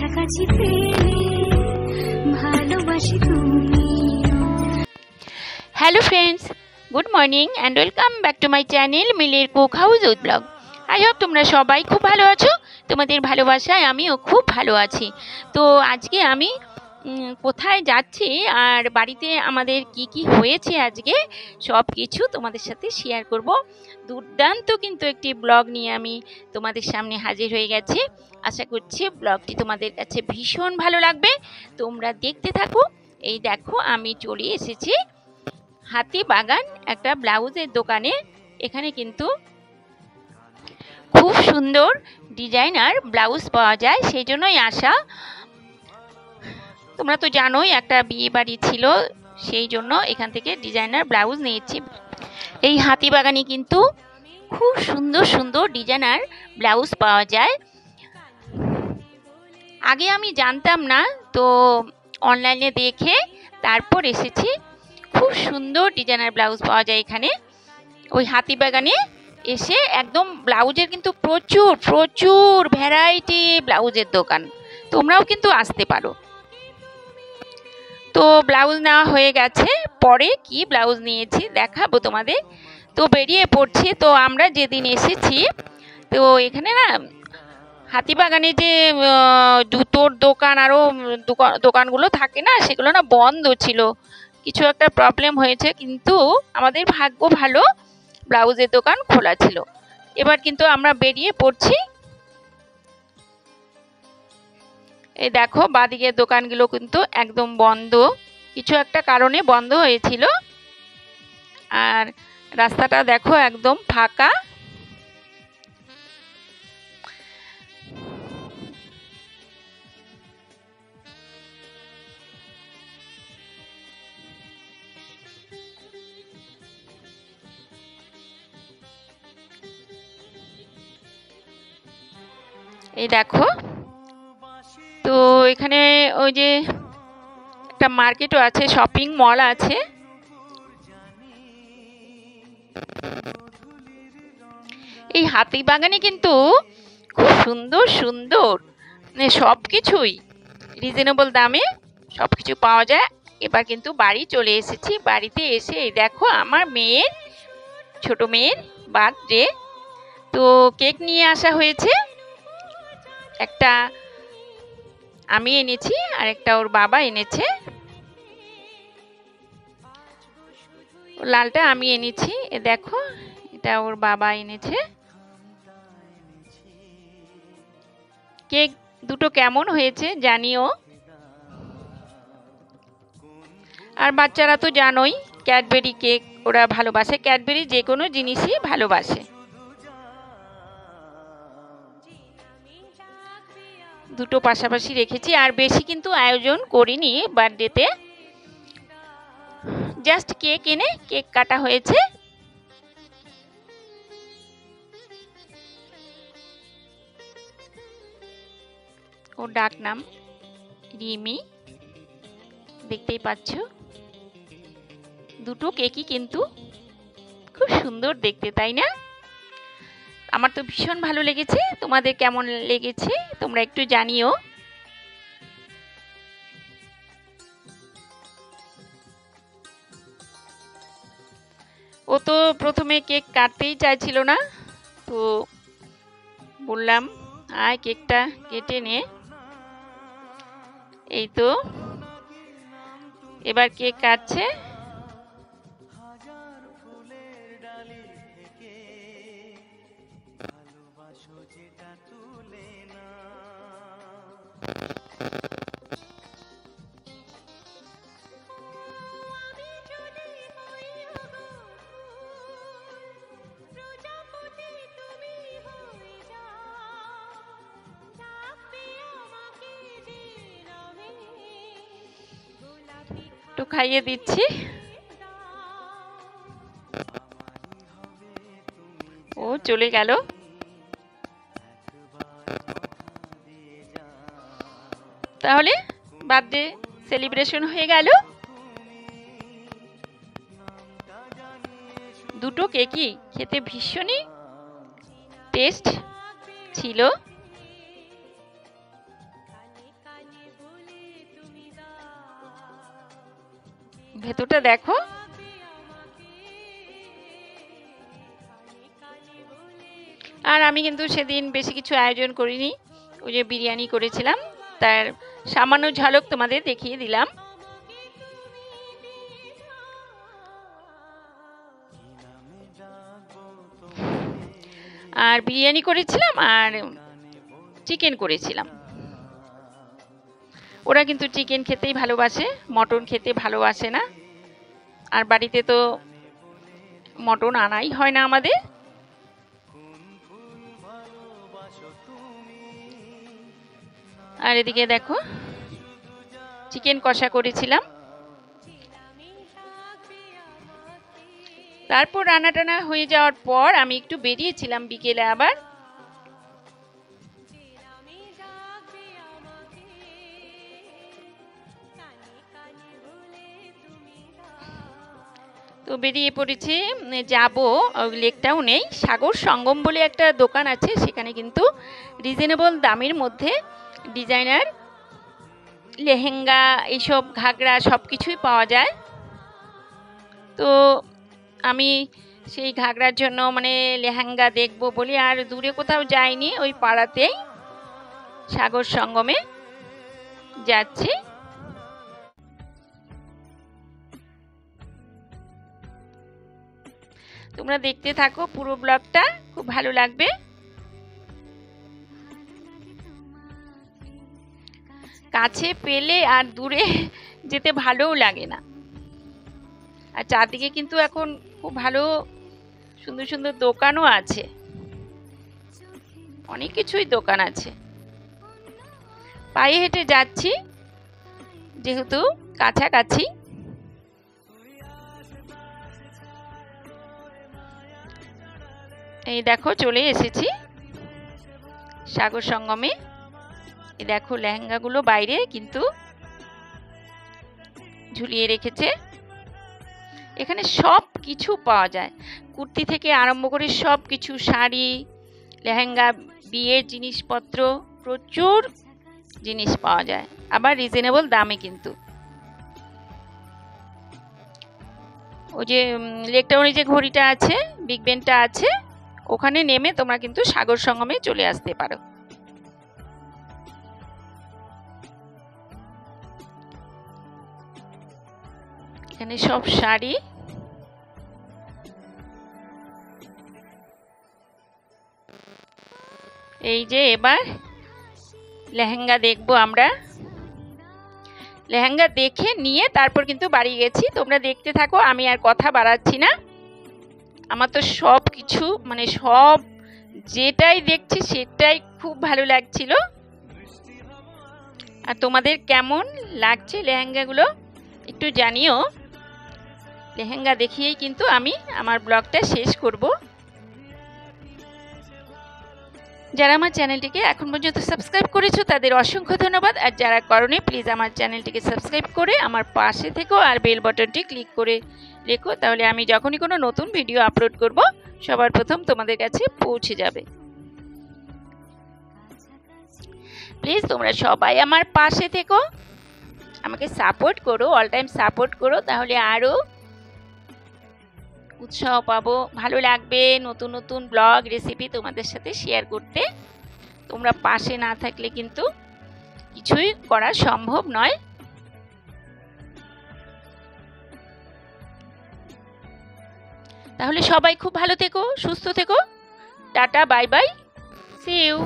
কাছাকাছি পেলে ভালোবাসি তুমি। Hello friends, good morning and welcome back to my channel মিলির cook house with blog. I hope তোমরা সবাই খুব ভালো আছো। তোমাদের ভালোবাসায় আমিও খুব ভালো আছি। তো আজকে আমি কোথায় যাচ্ছি আর বাড়িতে আমাদের কি কি হয়েছে আজকে সব কিছু তোমাদের সাথে শেয়ার করব। দুর্দান্ত কিন্তু একটি ব্লগ নিয়ে আমি তোমাদের সামনে হাজির হয়ে গেছি। আশা করছি ব্লগটি তোমাদের কাছে ভীষণ ভালো লাগবে, তোমরা দেখতে থাকো। এই দেখো আমি চলে এসেছি হাতিবাগান একটা ব্লাউজের দোকানে। এখানে কিন্তু খুব সুন্দর ডিজাইনার ব্লাউজ পাওয়া যায়, সেই জন্যই আসা। তোমরা তো জানোই একটা বিয়ে বাড়ি ছিল, সেই জন্য এখান থেকে ডিজাইনার ব্লাউজ নিয়েছি। এই হাতিবাগানে কিন্তু খুব সুন্দর সুন্দর ডিজাইনার ব্লাউজ পাওয়া যায়। আগে আমি জানতাম না, তো অনলাইনে দেখে তারপর এসেছি। খুব সুন্দর ডিজাইনার ব্লাউজ পাওয়া যায় এখানে। ওই হাতিবাগানে এসে একদম ব্লাউজের কিন্তু প্রচুর প্রচুর ভ্যারাইটি ব্লাউজের দোকান, তোমরাও কিন্তু আসতে পারো। তো ব্লাউজ নেওয়া হয়ে গেছে, পরে কি ব্লাউজ নিয়েছি দেখাবো তোমাদের। তো বেরিয়ে পড়ছি। তো আমরা যেদিন এসেছি, তো এখানে না হাতিবাগানে যে জুতোর দোকান আরও দোকানগুলো থাকে না, সেগুলো না বন্ধ ছিল। কিছু একটা প্রবলেম হয়েছে, কিন্তু আমাদের ভাগ্য ভালো, ব্লাউজের দোকান খোলা ছিল। এবার কিন্তু আমরা বেরিয়ে পড়ছি। এই দেখো বাদিকের দোকানগুলো কিন্তু একদম বন্ধ, কিছু একটা কারণে বন্ধ হয়েছিল। আর রাস্তাটা দেখো একদম ফাঁকা। এই দেখো, তো এখানে ওই যে একটা মার্কেটও আছে, শপিং মল আছে। এই হাতিবাগানে কিন্তু খুব সুন্দর সুন্দর সব কিছুই রিজনেবল দামে সব কিছু পাওয়া যায়। এবার কিন্তু বাড়ি চলে এসেছি। বাড়িতে এসে এই দেখো আমার মেয়ের, ছোট মেয়ের বার্থডে, তো কেক নিয়ে আসা হয়েছে। একটা আমি এনেছি আর একটা ওর বাবা এনেছে। লালটা আমি এনেছি, এ দেখো এটা ওর বাবা এনেছে। কেক দুটো কেমন হয়েছে জানিও। আর বাচ্চারা তো জানোই ক্যাডবেরি কেক ওরা ভালোবাসে, ক্যাডবেরি যে কোনো জিনিসই ভালোবাসে। দুটো পাশাপাশি রেখেছি, আর বেশি কিন্তু আয়োজন করিনি বার্থডেতে। জাস্ট কেক এনে কেক কাটা হয়েছে। ওর ডাক নাম রিমি, দেখতেই পাচ্ছ। দুটো কেকই কিন্তু খুব সুন্দর দেখতে, তাই না? আমার তো ভীষণ ভালো লেগেছে। তোমাদের কেমন লেগেছে তোমরা একটু জানিও। ও তো প্রথমে কেক কাটতেই চাইছিল না, তো বললাম আয় কেকটা কেটে নে। এই তো এবার কেক কাটছে। একটু খাইয়ে দিচ্ছি। ও চলে গেল। তাহলে বার্থডে সেলিব্রেশন হয়ে গেল। দুটো কেকই খেতে ভীষণই টেস্ট ছিল। ভেতরটা দেখো। আর আমি কিন্তু সেদিন বেশি কিছু আয়োজন করিনি, ওই যে বিরিয়ানি করেছিলাম তার সামান্য ঝলক তোমাদের দেখিয়ে দিলাম। আর বিরিয়ানি করেছিলাম আর চিকেন করেছিলাম। ওরা কিন্তু চিকেন খেতেই ভালোবাসে, মটন খেতে ভালোবাসে না। আর বাড়িতে তো মটন আনাই হয় না আমাদের। আর এদিকে দেখো চিকেন কষা করেছিলাম। তারপর রান্না টানা হয়ে যাওয়ার পর আমি একটু বেরিয়েছিলাম বিকেলে আবার। তো বেরিয়ে পড়েছি, যাব লেক টাউনেই সাগর সঙ্গম বলে একটা দোকান আছে, সেখানে কিন্তু রিজনেবল দামের মধ্যে ডিজাইনার লেহেঙ্গা, এইসব ঘাগরা সব কিছুই পাওয়া যায়। তো আমি সেই ঘাগরার জন্য মানে লেহেঙ্গা দেখবো বলে আর দূরে কোথাও যাইনি, ওই পাড়াতেই সাগর সঙ্গমে যাচ্ছি। তোমরা দেখতে থাকো পুরো ব্লগটা, খুব ভালো লাগবে। কাছে পেলে আর দূরে যেতে ভালোও লাগে না। আর চারদিকে কিন্তু এখন খুব ভালো সুন্দর সুন্দর দোকানও আছে, অনেক কিছুই দোকান আছে। পায়ে হেঁটে যাচ্ছি যেহেতু কাছাকাছি। এই দেখো চলে এসেছি সাগর সঙ্গমে। এই দেখো লেহেঙ্গাগুলো বাইরে কিন্তু ঝুলিয়ে রেখেছে। এখানে সব কিছু পাওয়া যায়, কুর্তি থেকে আরম্ভ করে সব কিছু, শাড়ি, লেহেঙ্গা, বিয়ের জিনিসপত্র, প্রচুর জিনিস পাওয়া যায়, আবার রিজনেবল দামে কিন্তু। ওই যে লেক টাউনে যে ঘড়িটা আছে, বিগ বেনটা আছে, ওখানে নেমে তোমরা কিন্তু সাগর সঙ্গমে চলে আসতে পারো। এখানে সব শাড়ি, এই যে এবার লেহেঙ্গা দেখবো আমরা। লেহেঙ্গা দেখে নিয়ে তারপর কিন্তু বাড়ি গেছি। তোমরা দেখতে থাকো, আমি আর কথা বাড়াচ্ছি না। আমার তো সব কিছু মানে সব যেটাই দেখছি সেটাই খুব ভালো লাগছিল। আর তোমাদের কেমন লাগছে লেহেঙ্গাগুলো একটু জানিও। লেহেঙ্গা দেখিয়েই কিন্তু আমি আমার ব্লগটা শেষ করব। যারা আমার চ্যানেলটিকে এখন পর্যন্ত সাবস্ক্রাইব করেছো তাদের অসংখ্য ধন্যবাদ। আর যারা করোনি প্লিজ আমার চ্যানেলটিকে সাবস্ক্রাইব করে আমার পাশে থেকো আর বেল বাটনটি ক্লিক করে রেখো, তাহলে আমি যখনই কোনো নতুন ভিডিও আপলোড করব সবার প্রথম তোমাদের কাছে পৌঁছে যাবে। প্লিজ তোমরা সবাই আমার পাশে থেকো, আমাকে সাপোর্ট করো, অল টাইম সাপোর্ট করো, তাহলে আরও উৎসাহ পাবো, ভালো লাগবে নতুন নতুন ব্লগ রেসিপি তোমাদের সাথে শেয়ার করতে। তোমরা পাশে না থাকলে কিন্তু কিছুই করা সম্ভব নয়। তাহলে সবাই খুব ভালো থেকো, সুস্থ থেকো। Tata, bye bye, see you.